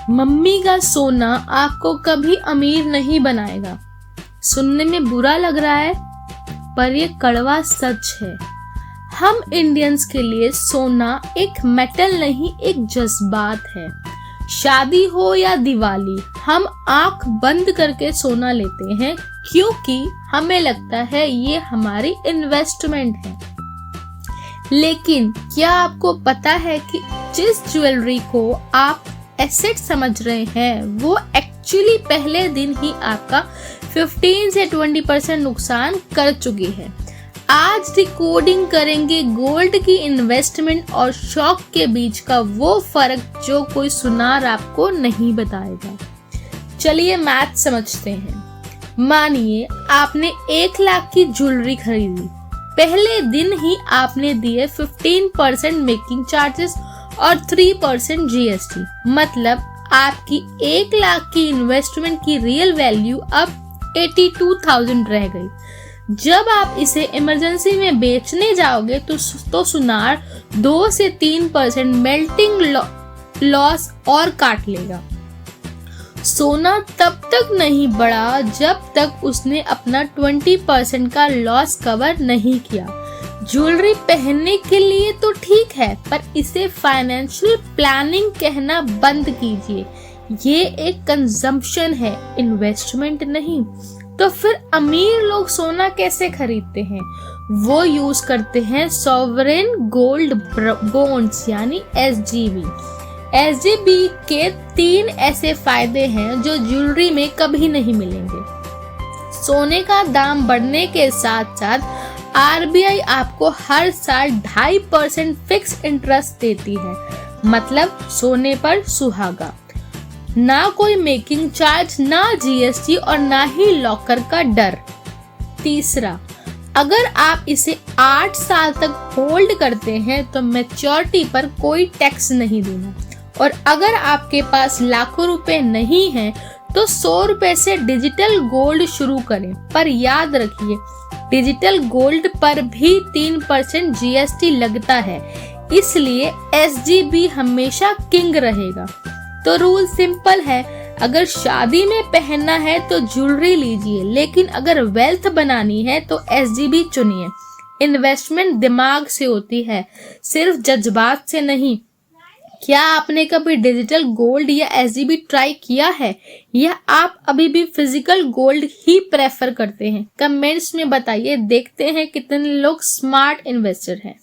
Mummy का सोना आपको कभी अमीर नहीं बनाएगा। सुनने में बुरा लग रहा है, पर ये कड़वा सच है। हम इंडियंस के लिए सोना एक मेटल नहीं, एक जज्बात है। शादी हो या दिवाली, हम आंख बंद करके सोना लेते हैं क्योंकि हमें लगता है ये हमारी इन्वेस्टमेंट है। लेकिन क्या आपको पता है कि जिस ज्वेलरी को आप एसेट समझ रहे हैं वो एक्चुअली पहले दिन ही आपका 15 से 20% नुकसान कर चुकी है। आज रिकॉर्डिंग करेंगे गोल्ड की इन्वेस्टमेंट और शौक के बीच का वो फर्क जो कोई सुनार आपको नहीं बताएगा। चलिए मैथ समझते हैं। मानिए आपने 1 लाख की ज्वेलरी खरीदी। पहले दिन ही आपने दिए 15% मेकिंग चार्जेस और 3% जीएसटी। मतलब आपकी 1 लाख की इन्वेस्टमेंट की रियल वैल्यू अब 82,000 रह गई। जब आप इसे इमरजेंसी में बेचने जाओगे तो सुनार 2 से 3% मेल्टिंग लॉस और काट लेगा। सोना तब तक नहीं बढ़ा जब तक उसने अपना 20% का लॉस कवर नहीं किया। ज्वेलरी पहनने के लिए तो ठीक है, पर इसे फाइनेंशियल प्लानिंग कहना बंद कीजिए। ये एक कंजम्पशन है, इन्वेस्टमेंट नहीं। तो फिर अमीर लोग सोना कैसे खरीदते हैं? वो यूज करते हैं सॉवरेन गोल्ड बॉन्ड्स यानी एसजीबी। एसजीबी के 3 ऐसे फायदे हैं जो ज्वेलरी में कभी नहीं मिलेंगे। सोने का दाम बढ़ने के साथ साथ आरबीआई आपको हर साल 2.5% फिक्स इंटरेस्ट देती है। मतलब सोने पर सुहागा। ना कोई मेकिंग चार्ज, ना जीएसटी और ना ही लॉकर का डर। तीसरा, अगर आप इसे 8 साल तक होल्ड करते हैं तो मैच्योरिटी पर कोई टैक्स नहीं देना। और अगर आपके पास लाखों रुपए नहीं हैं तो 100 रुपए से डिजिटल गोल्ड शुरू करें। पर याद रखिए, डिजिटल गोल्ड पर भी 3% जीएसटी लगता है, इसलिए एसजीबी हमेशा किंग रहेगा। तो रूल सिंपल है, अगर शादी में पहनना है तो ज्वेलरी लीजिए, लेकिन अगर वेल्थ बनानी है तो एसजीबी चुनिए। इन्वेस्टमेंट दिमाग से होती है, सिर्फ जज्बात से नहीं। क्या आपने कभी डिजिटल गोल्ड या एसजीबी ट्राई किया है, या आप अभी भी फिजिकल गोल्ड ही प्रेफर करते हैं? कमेंट्स में बताइए, देखते हैं कितने लोग स्मार्ट इन्वेस्टर हैं।